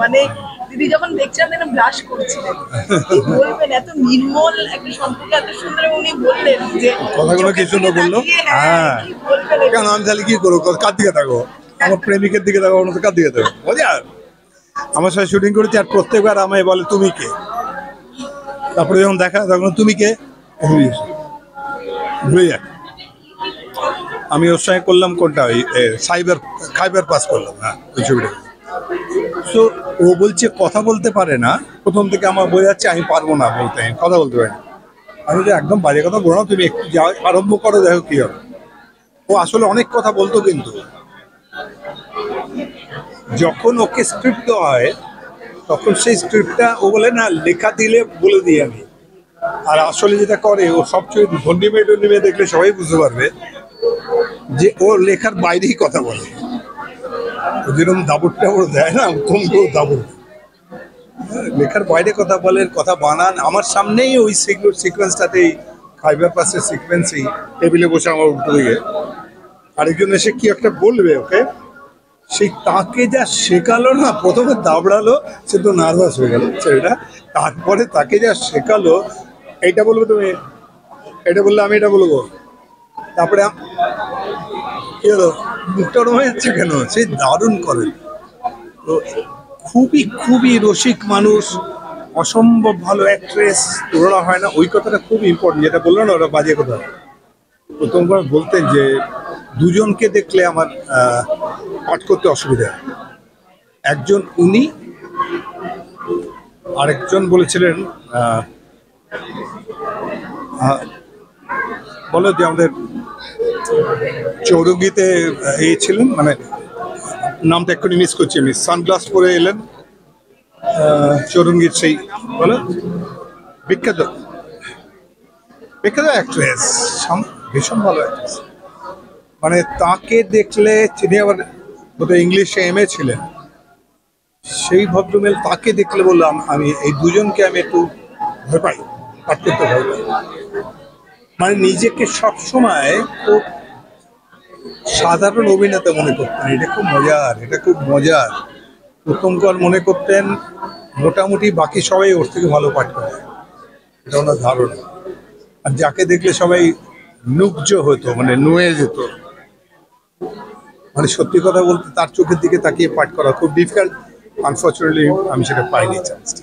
মানে দিদি যখন দেখছিলাম যেন ব্লাশ করছিলেন, কি বলবেন? এত নির্মল একটা সম্পর্ক, এত সুন্দর উনি বললেন যে কথাগুলো কি সুন্দর বললো। হ্যাঁ, কি বলবেন? কেন আমি তাহলে কি করবো, কার দিকে থাকবো? আমার প্রেমিকের দিকে থাকবো, অন্য কার দিকে থাকবো? মজা। আমার সাথে শুটিং করেছি আর প্রত্যেকবার আমায় বলে তুমি কে, তারপরে যখন দেখা তখন তুমি কে, ভুলে যায়। আমি ওর সঙ্গে করলাম কোনটা, ওই খাইবার পাস করলাম। হ্যাঁ, ওই ছবিটা। তো ও বলছে কথা বলতে পারে না, প্রথম থেকে আমার বোঝা যাচ্ছে আমি পারবো না বলতে, আমি কথা বলতে পারি না। আমি যে একদম বাজে কথা বলো না, তুমি একটু যাও আরম্ভ করো, দেখো কি হবে। ও আসলে অনেক কথা বলতো, কিন্তু যখন ওকে স্ক্রিপ্ট দেওয়া হয় তখন সেই স্ক্রিপ্টটা ও বলে না লেখা দিলে বলে দিই আমি। আর আসলে যেটা করে ও সবচেয়ে ধন্যী মেয়ে দেখলে সবাই বুঝতে পারবে যে ও লেখার বাইরেই কথা বলে। ও যেরকম দাবড় টাবড় দেয় না, তোমকেও দাবড় লেখার বাইরে কথা বলেন, কথা বানান। আমার সামনেই ওই সিকোয়েন্সটাতেই, খাইবার পাসের সিকোয়েন্সেই টেবিলে বসে আমার উল্টো দিকে আরেকজন এসে কি একটা বলবে ওকে, সেই তাকে যা শেখালো না, প্রথমে দাবড়ালো, সে তো নার্ভাস হয়ে গেল ছেলেটা। তারপরে তাকে যা শেখালো, এইটা বলবো তুমি, এটা বললে আমি এটা বলবো, তারপরে কি হলো, মুখটা ওরম হয়ে যাচ্ছে কেন, সে দারুণ করে। তো খুবই খুবই রসিক মানুষ, অসম্ভব ভালো অ্যাক্ট্রেস, তুলনা হয় না। ওই কথাটা খুব ইম্পর্টেন্ট, যেটা বললো না ওরা বাজে কথা। প্রথমবার বলতেন যে দুজনকে দেখলে আমার পাঠ করতে অসুবিধা, একজন উনি, আরেকজন বলেছিলেন বলো যে আমাদের চৌরঙ্গিতে এই ছিলেন, মানে নামটা এক্ষুনি মিস করছি আমি, সানগ্লাস পরে এলেন চৌরঙ্গির, সেই বলো বিখ্যাত বিখ্যাত অ্যাক্ট্রেস, ভীষণ ভালো অ্যাক্ট্রেস। মানে তাকে দেখলে, তিনি আবার বোধহয় ইংলিশে এমএ ছিলেন, সেই ভদ্রমেল তাকে দেখলে বললাম আমি এই দুজনকে আমি একটু ভয় পাই, পাঠ করতে ভয় পাই। মানে নিজেকে সবসময় খুব সাধারণ অভিনেতা মনে করতেন, এটা খুব মজার, এটা খুব মজার। প্রথমবার মনে করতেন মোটামুটি বাকি সবাই ওর থেকে ভালো পাঠ করে, এটা ওনার ধারণা। আর যাকে দেখলে সবাই নুগ্জ হতো, মানে নুয়ে যেত। মানে সত্যি কথা বলতে তার চোখের দিকে তাকিয়ে পাঠ করা খুব ডিফিকাল্ট। আনফর্চুনেটলি আমি সেটা পাইনি চান্সটা।